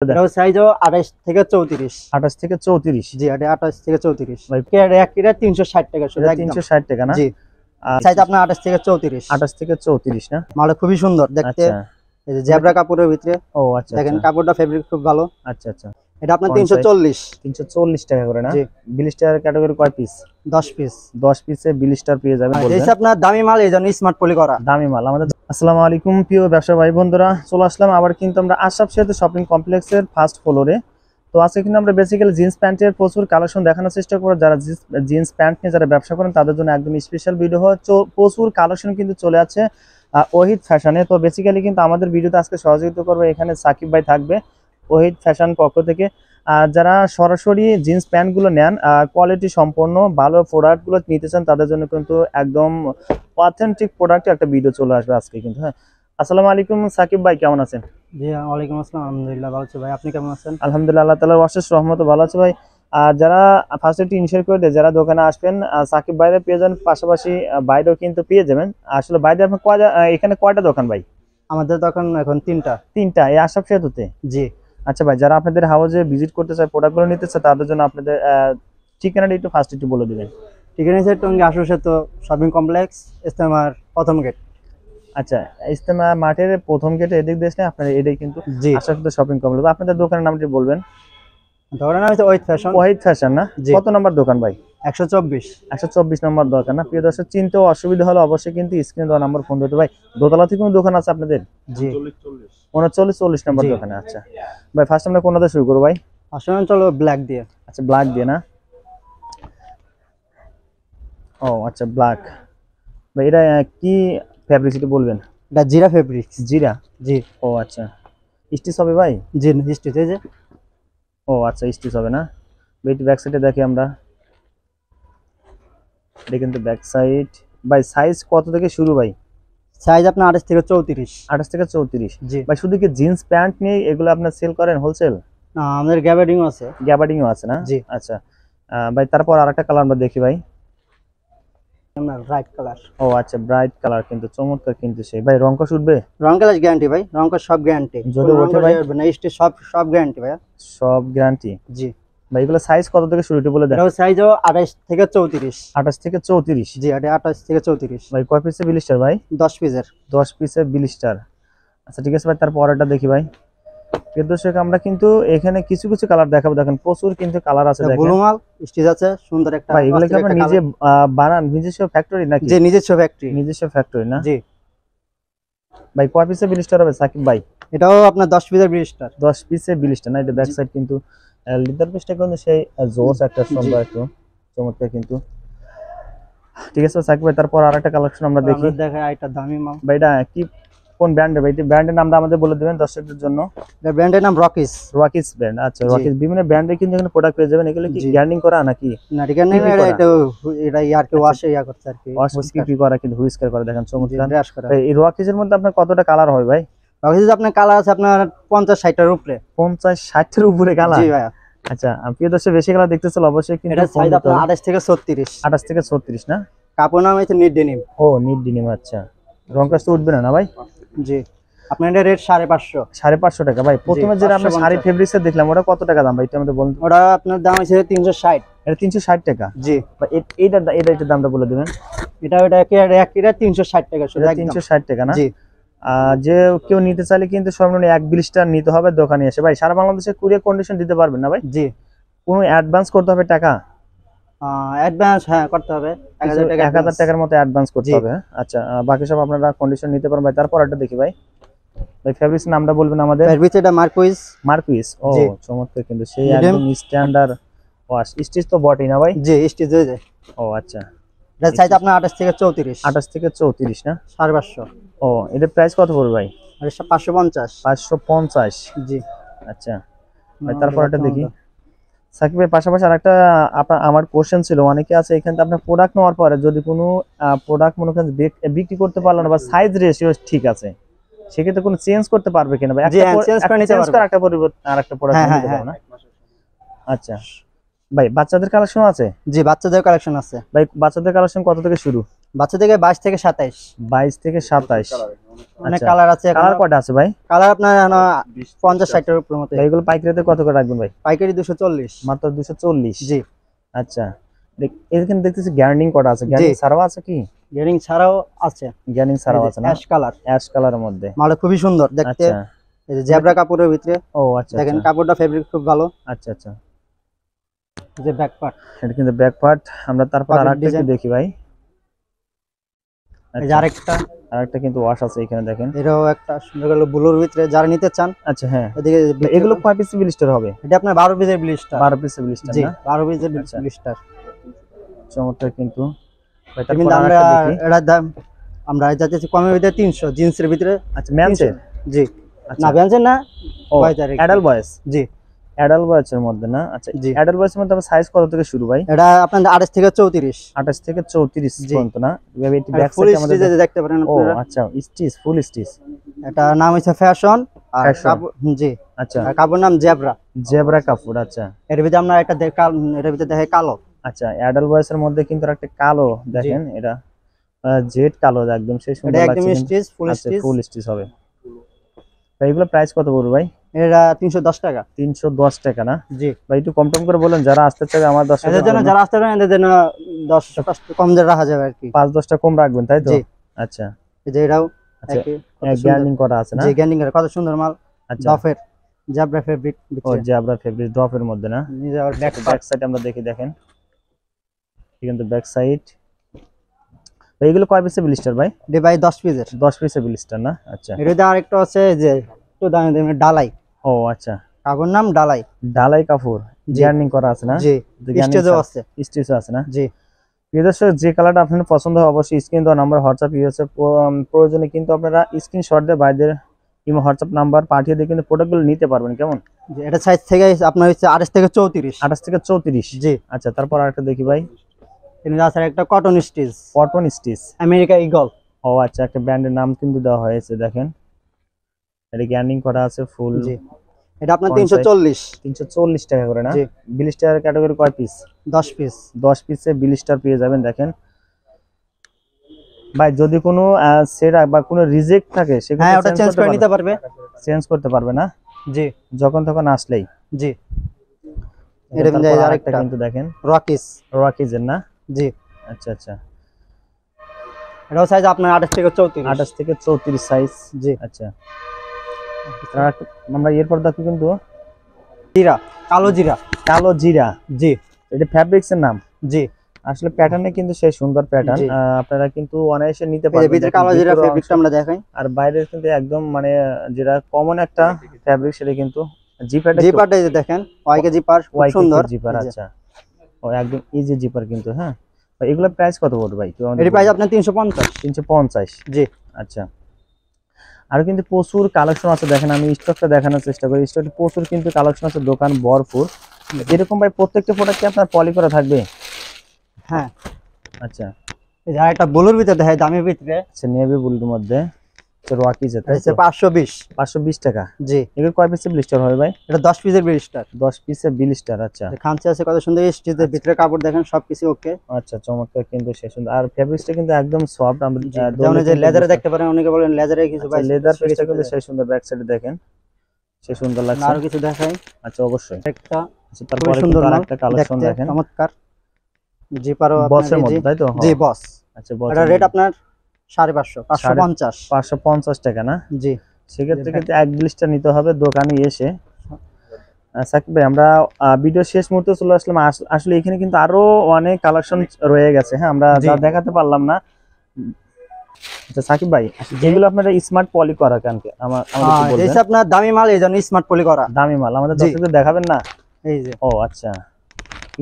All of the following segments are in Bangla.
এটাও সাইজও 28 থেকে 34। 28 থেকে 34। জি, এটা 28 থেকে 34 ভাই এক কিরা 360 টাকা শুধু একদম 360 টাকা না? জি, সাইজ আপনার 28 থেকে 34। 28 থেকে 34 না? মাল খুবই সুন্দর দেখতে। আচ্ছা, এই যে জেব্রা কাপড়ের ভিতরে। ও আচ্ছা দেখেন আচ্ছা কাপড়টা ফেব্রিক খুব ভালো। আচ্ছা আচ্ছা। এটা আপনার 340। 340 টাকা করে না? জি, 20 টাকার ক্যাটাগরি কয় পিস? 10 পিস। 10 পিসে 20 টাকা পেয়ে যাবেন বলবেন। এই আপনার দামি মাল, এই জন্য স্মার্ট পলি করা দামি মাল আমাদের। আসসালামু আলাইকুম প্রিয় ব্যবসা ভাই বন্ধুরা, চলে আসলাম আবার কিন্তু আমরা আশরাফ সেতু শপিং কমপ্লেক্সের ফার্স্ট ফ্লোরে। তো আজকে কিন্তু আমরা বেসিক্যালি জিন্স প্যান্টের প্রচুর কালেকশন দেখানোর চেষ্টা করব। যারা জিন্স প্যান্ট নিয়ে যারা ব্যবসা করেন তাদের জন্য একদম স্পেশাল ভিডিও হয়। প্রচুর কালেকশন কিন্তু চলে আছে ওহিদ ফ্যাশনে। তো বেসিক্যালি কিন্তু আমাদের ভিডিওতে আজকে সহযোগিতা করবে এখানে সাকিব ভাই থাকবে ওহিদ ফ্যাশন পক্ষ থেকে। আর যারা সরাসরি জিন্স প্যান্টগুলো নেন, কোয়ালিটি সম্পন্ন ভালো প্রোডাক্টগুলো নিতে চান, তাদের জন্য কিন্তু একদম অথেন্টিক প্রোডাক্ট একটা ভিডিও চলে আসবে আজকে কিন্তু। হ্যাঁ, আসসালামু আলাইকুম সাকিব ভাই, কেমন আছেন? জি, ওয়ালাইকুম আসসালাম। আলহামদুলিল্লাহ ভালো আছি ভাই, আপনি কেমন আছেন? আলহামদুলিল্লাহ, আল্লাহ তাআলার অশেষ রহমতে ভালো আছে ভাই। আর যারা ফার্স্ট একটু ইনশিওর করে দেয় যারা দোকানে আসবেন, সাকিব ভাইরে পেয়ে যান, পাশাপাশি বাইরেও কিন্তু পেয়ে যাবেন। আসলে বাইরে আপনি এখানে কয়টা দোকান ভাই? আমাদের দোকান এখন তিনটা। এই আশরাফ সেতুতে? জি। আচ্ছা ভাই, যারা আপনাদের হাউসে ভিজিট করতে চায়, প্রোডাক্টগুলো নিতে চায়, তাদের জন্য আপনাদের ঠিকানাটা একটু ফার্স্ট একটু বলে দিবেন। ঠিকানা হচ্ছে টঙ্গী আশরাফ সেতু শপিং কমপ্লেক্স, ইস্তেমার প্রথম গেট। আচ্ছা, ইজতেমা মাঠের প্রথম গেটে এদিক দেশে আপনার এটাই কিন্তু জি, আশরাফ সেতু শপিং কমপ্লেক্স। আপনাদের দোকানের নামটি বলবেন। দোকানের নাম হচ্ছে ওহিদ ফ্যাশন। ওহিদ ফ্যাশন না? জি। কত নম্বর দোকান ভাই? 124। 124 নম্বর দোকান না? প্রিয় দর্শক, চিনতেও অসুবিধা হলে অবশ্যই কিন্তু স্ক্রিনে দেওয়া নাম্বার ফোন দিতে ভাই। দোতলা থেকে কোনো দোকান আছে আপনাদের? জি, 39-40 নম্বর জি। দোকানে। আচ্ছা ভাই, ফার্স্ট আমরা কোনটা শুরু করবো ভাই? আসলে চলো ব্ল্যাক দিয়ে। আচ্ছা, ব্ল্যাক দিয়ে না? ও আচ্ছা, ব্ল্যাক। ভাই এটা কি ফ্যাব্রিক সেটা বলবেন? এটা জিরা ফেব্রিক্স। জিরা? জি, ও আচ্ছা, স্টিচ হবে ভাই? জি হিস্ট্রি যে ও আচ্ছা, স্টিচ হবে না? বেটি ব্যাক সাইডে দেখি আমরা। এটা কিন্তু ব্যাক সাইড। ভাই সাইজ কত থেকে শুরু ভাই? সাইজ আপনার 28 থেকে 34। 28 থেকে 34? জি। ভাই শুধু কি জিন্স প্যান্ট নিয়ে এগুলো আপনার সেল করেন হোলসেল? না, আমাদের গ্যাবার্ডিং আছে। গ্যাবার্ডিংও আছে না? জি। আচ্ছা ভাই, তারপর আরেকটা কালার আমরা দেখি ভাই। আপনার ব্রাইট কালার। ও আচ্ছা, ব্রাইট কালার কিন্তু চমৎকার কিন্তু। সেই ভাই রংকশ উঠবে? রং কালার গ্যারান্টি ভাই, রং কালার সব গ্যারান্টি। যদি ওঠে ভাই? না, স্টে সব গ্যারান্টি ভাই। সব গ্যারান্টি? জি। ভাই এগুলো সাইজ কত থেকে শুরু একটু বলে দেন। এটাও সাইজও 28 থেকে 34। 28 থেকে 34? জি, এটা 28 থেকে 34। ভাই কয় পিসে ব্লিস্টার ভাই? 10 পিসের। 10 পিসে ব্লিস্টার। আচ্ছা ঠিক আছে ভাই, তারপর এটা দেখি ভাই। প্রিয় দর্শক, আমরা কিন্তু এখানে কিছু কিছু কালার দেখাবো। দেখেন প্রচুর কিন্তু কালার আছে দেখেন। ব্লু মাল স্টিচ আছে, সুন্দর একটা। ভাই এগুলো কি আপনারা নিজে বানান, নিজস্ব ফ্যাক্টরি নাকি? জি, নিজস্ব ফ্যাক্টরি। নিজস্ব ফ্যাক্টরি না? জি। ভাই কয় পিসে ব্লিস্টার হবে সাকিব ভাই? এটাও আপনার 10 পিসের ব্লিস্টার। 10 পিসে ব্লিস্টার না? এটা ব্যাক সাইড কিন্তু লিদার পিসটা কিন্তু সেই জোস একটা সুন্দর একটু চমৎকার কিন্তু। ঠিক আছে সাকিব ভাই, তারপর আরেকটা কালেকশন আমরা দেখি। আমরা দেখাই এটা দামি মাল। ভাই এটা কি কোন ব্র্যান্ডের ভাই? ব্র্যান্ডের নামটা আমাদের বলে দিবেন দর্শকদের জন্য। এর ব্র্যান্ডের নাম রকিস। রকিস ব্র্যান্ড? আচ্ছা, রকিস বিভিন্ন ব্র্যান্ডের কিন্তু এখানে প্রোডাক্ট পেয়ে যাবেন। এগুলো কি গ্যারান্টি করা নাকি? না, এটা নেই, এটা ইয়ার কি ওয়াশ ইয়া করতে আর কি। ওয়াশ কি করা কিন্তু হুইস্কার করা, দেখেন চমৎকার। ব্রাশ করা। এই রকিসের মধ্যে আপনার কতটা কালার হয় ভাই? রকিস আপনার কালার আছে আপনার 50-60 এর উপরে। 50-60 এর উপরে কালার? জি ভাই। আচ্ছা, প্রিয় দর্শক, বেশি কালার দেখতে চাইলে অবশ্যই কিন্তু এটা সাইজ আপনার 28 থেকে 36। 28 থেকে 36 না? কাপড় নাম হচ্ছে নিট ডেনিম। ও নিট ডেনিম। আচ্ছা, রং কাজ তো উঠবে না ভাই? জি। আপনার এটা রেট 550। 550 টাকা ভাই। প্রথমে যে আমরা শাড়ি ফেব্রিক্সে দেখলাম ওটা কত টাকা দাম ভাই? এটা আমাদের বলুন। ওটা আপনার দাম হচ্ছে 360। এটা 360 টাকা? জি। ভাই এটা দামটা বলে দিবেন। এটা এক কিরা 360 টাকা শুধু একদম। 360 টাকা না? জি। যে কেউ নিতে চাইলে কিন্তু সর্বনিম্ন 1 ব্লিস্টার নিতে হবে দোকানে এসে। ভাই সারা বাংলাদেশে কুরিয়ার কন্ডিশন দিতে পারবেন না ভাই? জি। কোনো অ্যাডভান্স করতে হবে টাকা? অ্যাডভান্স হ্যাঁ করতে হবে 1000 টাকা। 1000 টাকার মতো অ্যাডভান্স করতে হবে। আচ্ছা, বাকি সব আপনারা কন্ডিশন নিতে পারবেন ভাই। তারপর একটা দেখি ভাই। ভাই ফেব্রিক্স নামটা বলবেন আমাদের। ফেব্রিক্স এটা মার্কুইস। মার্কুইস? ও চমৎকার কিন্তু, সেই একদম স্ট্যান্ডার্ড ওয়াশ। স্টিচ তো বটেই না ভাই? জি, স্টিচ হয়ে যায়। ও আচ্ছা, এটা সাইজ আপনার 28 থেকে 34। 28 থেকে 34 না? 550। ও এটা প্রাইস কত পড়বে ভাই? আর এটা 550। 550? জি। আচ্ছা ভাই, তারপর একটা দেখি সাকিব ভাই। পাশাপাশি আরেকটা আমার কোশ্চেন ছিল, অনেকে আছে এখানে আপনার প্রোডাক্ট নেওয়ার পরে যদি কোনো প্রোডাক্ট মনে করেন বিক্রি করতে পারলো না বা সাইজ রেশিও ঠিক আছে, সেক্ষেত্রে কোনো চেঞ্জ করতে পারবে কিনা ভাই? জি, চেঞ্জ করে নিতে পারবে। একটা পরিবর্তন আরেকটা প্রোডাক্ট নিতে পারবে না? আচ্ছা ভাই, বাচ্চাদের কালেকশন আছে? জি, বাচ্চাদের কালেকশন আছে ভাই। বাচ্চাদের কালেকশন কত থেকে শুরু? বাচ্চা থেকে 22 থেকে 27। 22 থেকে 27। অনেক আচ্ছা, কালার আছে। কালার কয়টা আছে ভাই? কালার আপনার 50-60 এর উপর মতো। এগুলো পাইকারিতে কত করে রাখবেন ভাই? পাইকারি 240। মাত্র 240। জি। আচ্ছা, এখানে দেখতেছি গ্যারান্ডিং করা আছে, গ্যারান্ডিং ছাড়াও আছে কি? গ্যারিং ছাড়াও আছে। গ্যারান্ডিং ছাড়াও আছে না? Ash colour. অ্যাশ কালারের মধ্যে মাল খুবই সুন্দর দেখতে। আচ্ছা, এই যে জেব্রা কাপড়ের ভিতরে। ও আচ্ছা দেখেন আচ্ছা কাপড়টা ফেব্রিক খুব ভালো। আচ্ছা আচ্ছা, যে ব্যাক পার্ট, এটা কিন্তু ব্যাক পার্ট। আমরা তারপর Pocket আরেকটা একটু design। দেখি ভাই। এই যে আচ্ছা, আরেকটা কিন্তু ওয়াশ আছে এখানে দেখেন। এটাও একটা সুন্দর গেল ব্লুর ভিতরে যারা নিতে চান। আচ্ছা হ্যাঁ, এদিকে এগুলো কয় পিস ব্লিস্টার হবে? এটা আপনার 12 পিসের ব্লিস্টার। 12 পিস ব্লিস্টার জি, না? 12 পিসের আচ্ছা, ব্লিস্টার। চমৎকার কিন্তু ভাই। কিন্তু তারপর আমরা আরেকটা দেখি। এটার দাম আমরা যাচ্ছি কমের ভিতরে 300, জিন্সের ভিতরে। আচ্ছা, মেন্সের? জি। আচ্ছা, না বেঞ্চের না, ও বয়েজ আর কি। Adult boys. জি। অ্যাডাল্ট বয়েজের মধ্যে না? আচ্ছা, জি। অ্যাডাল্ট বয়েজের মধ্যে সাইজ কত থেকে শুরু ভাই? এটা আপনাদের 28 থেকে 34। 28 থেকে 34 জি। পর্যন্ত না? এভাবে একটু ব্যাক ফুল সাইডে আমাদের স্টিচে দেখতে পারেন ও আপনারা। আচ্ছা, স্টিচ, ফুল স্টিচ। এটা নাম হচ্ছে ফ্যাশন আর Fashion। কাপড়। জি। আচ্ছা, আর কাপড় নাম জেব্রা। জেব্রা কাপড়। আচ্ছা এর ভিতরে আমরা একটা এর ভিতরে দেখে কালো। আচ্ছা, অ্যাডাল্ট বয়েজের মধ্যে কিন্তু একটা কালো দেখেন, এটা জেড কালো একদম সেই এটা সুন্দর একদম লাগছে। স্টিচ, ফুল আচ্ছা, স্টিচ। ফুল স্টিচ হবে। তো এগুলো প্রাইস কত পড়বে ভাই? এটা 310 টাকা। 310 টাকা না? জি। ভাই একটু কম টম করে বলেন, যারা আসতে চাবে আমার এদের জন্য দর্শকদের যারা আসতে পারেন এদের জন্য 10 কম দিয়ে রাখা যাবে আর কি। 5-10টা কম রাখবেন তাই তো? জি। আচ্ছা এই যে এটাও আচ্ছা, একই গ্যারান্ডিং করা আছে না? জি, গ্যান্ডিং এর কত সুন্দর মাল। আচ্ছা, ডফের জেব্রা ফেব্রিক ও ভিতরে। জেব্রা ফেব্রিক ড্রপের মধ্যে না? নিজে আর ব্যাক ব্যাক সাইড আমরা দেখি, দেখেন কিন্তু ব্যাক সাইড। এইগুলো কয় পিসের ব্লিস্টার ভাই? ডে বাই 10 পিসের। 10 পিসের ব্লিস্টার না? আচ্ছা, এর ভিতরে আরেকটা আছে যে একটু দামি দামি ডালাই। ও আচ্ছা, কাপড় নাম ডালাই। ঢালাই কাপড়, জি। গ্যারান্ডিং করা আছে না? জি। গ্যারান্ডিং স্টেজও আছে। স্টিচও আছে না? জি। প্রিয় দর্শক, যে কালারটা আপনাদের পছন্দ হয় অবশ্যই স্ক্রিন দেওয়া নাম্বার হোয়াটসঅ্যাপ ইউএসএ প্রয়োজনে কিন্তু আপনারা স্ক্রিনশট দিয়ে বাইদের কিংবা হোয়াটসঅ্যাপ নাম্বার পাঠিয়ে দিয়ে কিন্তু প্রোডাক্টগুলো নিতে পারবেন। কেমন? জি, এটা সাইজ থেকে আপনার হচ্ছে 28 থেকে 34। 28 থেকে 34। জি। আচ্ছা, তারপর আরেকটা দেখি ভাই। কিন্তু আছে একটা cotton stitch, cotton stitch. America Eagle. ও আচ্ছা, একটা ব্র্যান্ডের নাম কিন্তু দেওয়া হয়েছে দেখেন। এটা গ্যারান্ডিং করা আছে ফুল। জি। এটা আপনার 340 340। 340 টাকা করে না? জি। ব্লিস্টার ক্যাটাগরি কয় পিস? 10 পিস। 10 পিসে ব্লিস্টার পেয়ে যাবেন দেখেন ভাই। যদি কোনো সেট বা কোনো রিজেক্ট থাকে সেগুলো হ্যাঁ, ওটা চেঞ্জ করে নিতে পারবে। চেঞ্জ করতে পারবে না? জি। যখন তখন আসলেই। জি। এটা কিন্তু তারপর আরেকটা কিন্তু দেখেন রকিস। রকিজের না? জি। আচ্ছা আচ্ছা, এটাও সাইজ আপনার 28 থেকে 34। 28 থেকে 34 সাইজ। জি। আচ্ছা, আমরা এরপর দেখি কিন্তু জিরা, কালো জিরা। কালো জিরা। জি। এটা ফ্যাব্রিক্স এর নাম? জি। আসলে প্যাটার্নে কিন্তু সেই সুন্দর প্যাটার্ন, জি। আপনারা কিন্তু অনায়াসে নিতে এই যে পারবেন। ভিতরে কালো জিরা ফেব্রিকটা আমরা দেখাই। আর বাইরের কিন্তু একদম মানে যেটা কমন একটা ফ্যাব্রিক, সেটা কিন্তু জিপারটা। জিপারটা এই যে দেখেন, ওয়াইকে জিপার খুব সুন্দর জিপার। আচ্ছা, ও একদম ইজি জিপার কিন্তু। হ্যাঁ, এগুলোর প্রাইস কত পড়বে ভাই? এর প্রাইস আপনার 350। 350। জি। আচ্ছা, আর কিন্তু প্রচুর কালেকশন আছে দেখেন। আমি স্টকটা দেখানোর চেষ্টা করি। স্টকে প্রচুর কিন্তু কালেকশন আছে, দোকান ভরপুর। এরকম ভাই প্রত্যেকটা প্রোডাক্ট কি আপনার পলি করা থাকবে? হ্যাঁ। আচ্ছা, এই যে আরেকটা ব্লুর ভিতরে দেখাই, দামের ভিতরে। আচ্ছা, নেভি ব্লুর মধ্যে রকি যেটা এটা 520। 520 টাকা। জি। এগুলো কয় পিসের ব্লিস্টার হবে ভাই? এটা 10 পিসের ব্লিস্টার। 10 পিসের ব্লিস্টার। আচ্ছা, খানচে আছে কত সুন্দর স্টিচের ভিতরে কাপড় দেখেন, সবকিছু ওকে। আচ্ছা, চমৎকার কিন্তু সেই সুন্দর। আর ফেব্রিক্সটা কিন্তু একদম সফট। আমরা যেমন যে লেদারে দেখতে পারেন, অনেকে বলেন লেদারে কিছু ভাই। লেদার পিসটা কিন্তু সেই সুন্দর, ব্যাক সাইডে দেখেন সেই সুন্দর লাগছে। আরো কিছু দেখাই। আচ্ছা, অবশ্যই। একটা আচ্ছা, তারপরে সুন্দর কিন্তু আরেকটা কালেকশন দেখেন, চমৎকার জিপারও বসের মধ্যে তাই তো? জি, বস। আচ্ছা, বস। এটা রেট আপনার 550, 550। 550 টাকা না? জি। সেক্ষেত্রে কিন্তু এক ব্লিস্টার নিতে হবে দোকানে এসে। সাকিব ভাই, আমরা ভিডিও শেষ মুহূর্তে চলে আসলাম। আসলে এখানে কিন্তু আরো অনেক কালেকশন রয়ে গেছে। হ্যাঁ, আমরা যা দেখাতে পারলাম না। আচ্ছা সাকিব ভাই, যেগুলো আপনারা স্মার্ট পলি করা কেন আমাদের বলবেন? এই যে আপনার দামি মাল, এই জন্য স্মার্ট পলি করা। দামি মাল আমাদের দর্শকদের দেখাবেন না? এই যে। ও আচ্ছা,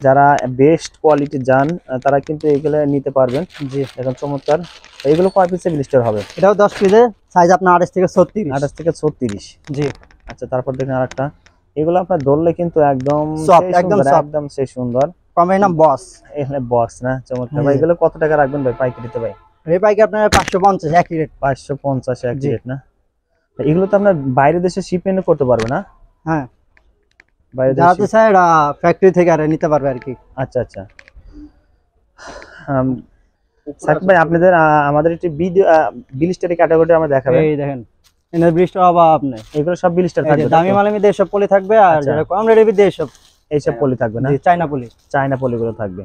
যারা বেস্ট কোয়ালিটি জান তারা কিন্তু এগুলো নিতে পারবেন। জি। এখন চমৎকার। এগুলো কয় পিসের ব্লিস্টার হবে? এটাও 10 পিসের, সাইজ আপনার 28 থেকে 36। 28 থেকে 36। জি। আচ্ছা, তারপর দেখেন আরেকটা। এগুলো আপনার ধরলে কিন্তু একদম সফট, একদম সেই সুন্দর। কোম্পানির নাম বস। এখানে বক্স না? চমৎকার ভাই। এগুলো কত টাকা রাখবেন ভাই পাইকারিতে ভাই? এই পাইকারি আপনার 550 একই রেট। 550 একই রেট না? এগুলো তো আপনার বাইরে দেশে শিপমেন্ট করতে পারবে না? হ্যাঁ, বাইরে যাতে স্যার ফ্যাক্টরি থেকে আর নিতে পারবে আর কি। আচ্ছা আচ্ছা, সাকিব ভাই আপনাদের আমাদের একটি বিলিস্টারি ক্যাটাগরি আমরা দেখাবেন। এই দেখেন এনে ব্রিজটা অভাব নেই, এগুলো সব বিলিস্টার এই যে থাকবে, দামি মালের মধ্যে সব পলি থাকবে, আর আচ্ছা। যেটা কম রেটের মধ্যে সব এইসব পলি থাকবে না, চাইনা পলি। চায়না পলিগুলো থাকবে।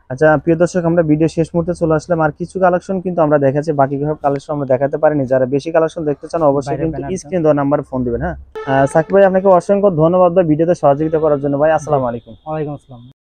আচ্ছা প্রিয় দর্শক, আমরা ভিডিও শেষ মুহূর্তে চলে আসলাম। আর কিছু কালেকশন কিন্তু আমরা দেখাচ্ছি, বাকি সব কালেকশন আমরা দেখাতে পারিনি। যারা বেশি কালেকশন দেখতে চান অবশ্যই বাইরের কিন্তু ব্যানারটা। স্ক্রিন দেওয়া নাম্বারে ফোন দিবেন। হ্যাঁ সাকিব ভাই আপনাকে অসংখ্য ধন্যবাদ ভাই ভিডিওতে সহযোগিতা করার জন্য ভাই। আসসালামু আলাইকুম। ওয়ালাইকুম আসসালাম।